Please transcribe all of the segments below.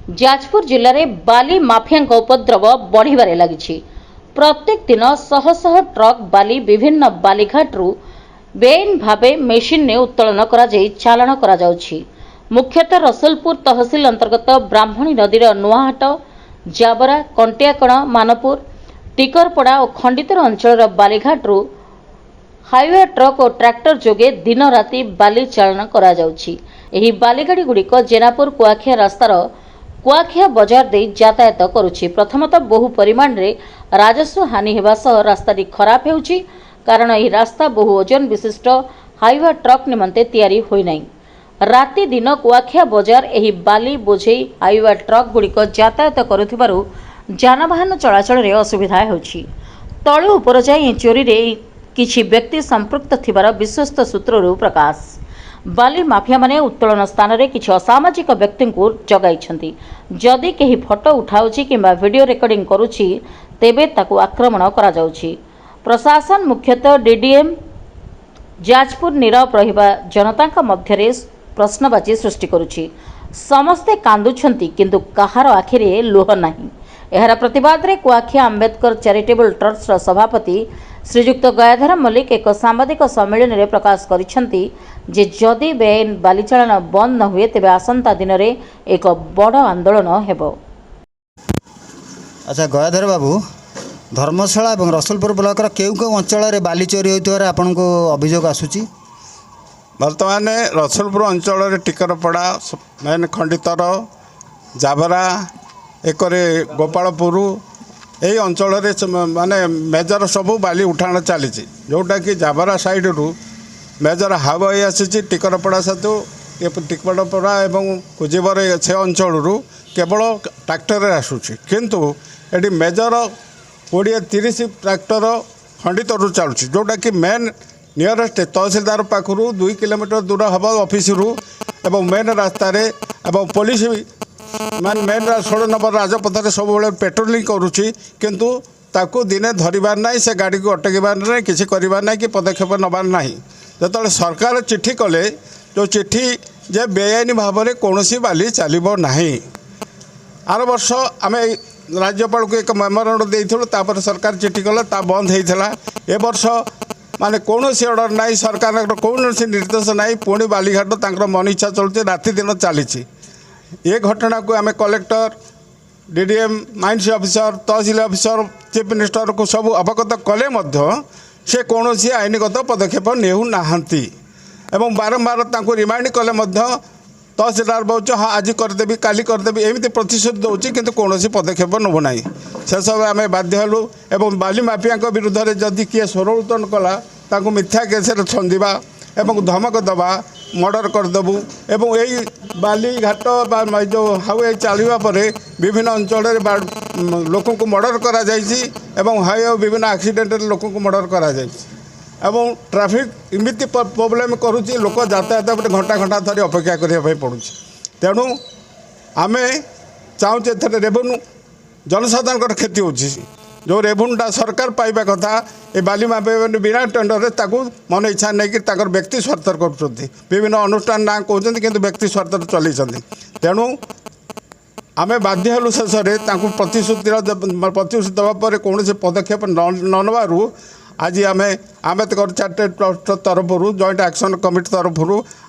जाजपुर जिले में बाली माफिया उपद्रव बढ़िबारे लागिछि। प्रत्येक दिन शह शह ट्रक बाली विभिन्न बालीघाटू बेआईन भावे मेसिन ने उत्तोलन करा जाई चालाण करा जाउछि। मुख्यतः रसुलपुर तहसिल अंतर्गत ब्राह्मणी नदीर नुआहाट, जाबरा, कंटियाकण, मानपुर, टिकरपड़ा और खंडितर अंचल बालीघाटू हाईवे ट्रक और ट्रैक्टर जोगे दिन राति बाली चालाण करा जाउछि। एही बालीगाड़ी गुड़िक जेनापुर कुआखिया रास्तार कुआखिया बजार दे यातायात करुछि। प्रथमतः बहु परिमाण रे राजस्व हानि हेबा सह रास्ताटी खराब हेउछि, कारण एही रास्ता बहु ओजन विशिष्ट हाईवे ट्रक निमंते तैयारी होई नै। राति दिन कुआखिया बजार एही बाली बोझेई हाईवे ट्रक गुड़िक यातायात करुथिबारु जानवाहन चलाचल रे असुविधा हेउछि। तळु उपर जाई चोरी रे किछि व्यक्ति संपृक्त थिबार विश्वस्त सूत्ररू प्रकाश। बाली माफिया माने उत्तोलन स्थान रे किछि असामाजिक व्यक्ति को जगाइछन्ति। जदि केही फोटो उठाउछि किंबा वीडियो रेकर्डिंग करुछि तेबे ताकू आक्रमण करा जाउछि। प्रशासन मुख्यतः डीडीएम जाजपुर नीरव रहिबा जनता मध्यरे प्रश्नबाची सृष्टि करुछि। समस्ते कांदुछन्ति किंतु कहार आखिरे लुह नाही। एहार प्रतिवाद रे कुआखिया अंबेडकर चैरिटेबल ट्रस्ट सभापति श्रीजुक्त गयाधर मल्लिक एक सांबादिक सम्मेलन में प्रकाश करिसेंति जे जदि बेआईन बालीचालन बंद न हुए तेबे आसंता दिन में एक बड़ आंदोलन हेबो। अच्छा गयाधर बाबू, धर्मशाला और रसुलपुर ब्लॉक केउ केउ अंचल में बाली चोरी होइतवार आपनको अभियोग आसुची? बर्तमान रसुलपुर अंचल टिकरपड़ा मेन खंडितर जाबरा एकरे गोपालपुर यही अंचल माने मेजर सबू बाली उठाण चली जोटा कि जाबरा साइड रु मेजर हाईवे आसी टिकरपड़ा सेतु टिकरपड़ा एवं कुजीबर से अंचल केवल ट्रैक्टर आसूँ किंतु ये मेजर 20-30 ट्रैक्टर खंडितर चलुची जोटा कि मेन नियरेस्ट तहसीलदार पाखु 2 किलोमीटर दूर हम ऑफिस रु एवं मेन रास्तार एवं पुलिस मान मेन 16 नंबर राजपथ सब पेट्रोलिंग करुच्ची किंतु ताकू दिने धरबार ना से गाड़ी को अटकबार ना कि करार ना कि पदक्षेप नबार ना। जो सरकार चिट्ठी कले जो चिट्ठी जे बेआईन भाव में कौन बाली चलो ना। आर वर्ष आम राज्यपाल को एक मेमोरेंडम देपर सरकार चिट्ठी कला ता बंद होता। ए वर्ष माने कौन अर्डर ना, सरकार कौन निर्देश ना, पुणी बालीघाट मन इच्छा चलती राति दिन चली। ये घटना को आम कलेक्टर, डीडीएम, माइंस ऑफिसर, तहसील ऑफिसर, चीफ मिनिस्टर को सब अवगत कले से कौन आईनगत पदक्षेप नेउ नाहंती एवं बारंबार तांको रिमाइंड कले तहसीलदार बहुत हाँ आज करदेवी काली करदेवी एमती प्रतिश्रुति दूसरी किंतु कौन पदक्षेप नबू ना। से सब आम बाध्य हलु एवं बाली माफिया विरुद्ध में जदि किए स्वर उत्तोलन कला तांको मिथ्या केस छंदिबा एवं धमक दबा मर्डर करदेबू एवं यही बालीघाट जो हाईवे चलवा पर विभिन्न अंचल लोक को मर्डर करा एवं हाईवे विभिन्न एक्सीडेंट लोक को मर्डर करा एवं ट्रैफिक इमिति प्रोब्लेम करुच्ची लोक यातायात घंटा घंटा धरी अपेक्षा करने पड़ू। तेणु आम चाहूँ ए रेवेन्यू जनसाधारण क्षति होची जो रेवेन्यूटा सरकार पाइबा कथा ये बाली माफिया बिना टेंडर ताकू मन इच्छा नहीं कि व्यक्ति स्वार्थ कर विभिन्न अनुष्ठान ना कहते कि व्यक्ति स्वार्थ चलते। तेणु आम बाध्य हलु शेष में प्रतिश्रुति देवापर कौन पदक्षेप न नबारू आज आम आम्बेडकर चैरिटेबल ट्रस्ट तरफ जॉइंट एक्शन कमिटी तरफ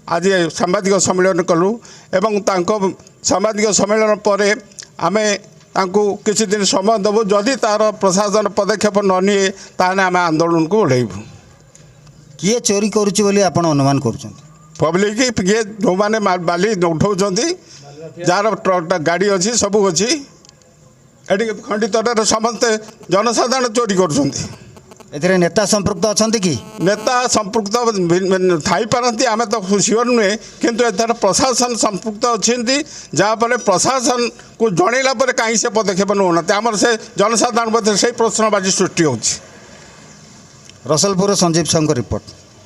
आज सांबादिक सम्मेलन कलु एवं सांबादिक सम्मेलन पर आम किसी दिन समय देवु जदि तार प्रशासन पदक्षेप न निए ताने आम आंदोलन को बढ़ेबू। किए चोरी करुच्ची बोली आपण अनुमान करुछन? पब्लिक किए जो मैंने बाली उठाऊँ जार गाड़ी अच्छी सबू अच्छी ये खंडितर समस्ते जनसाधारण चोरी कर। नेता संपृक्त अच्छा कि नेता संपृक्त थी पारती आम तो सियोर नुहे किंतु एथार प्रशासन संपृक्त अच्छा जहाँफल प्रशासन को जनइला कहीं से पदक्षेप नौना आमर से जनसाधारण मध्य से प्रश्नबाजी सृष्टि होची। रसलपुर संजीव साहू रिपोर्ट।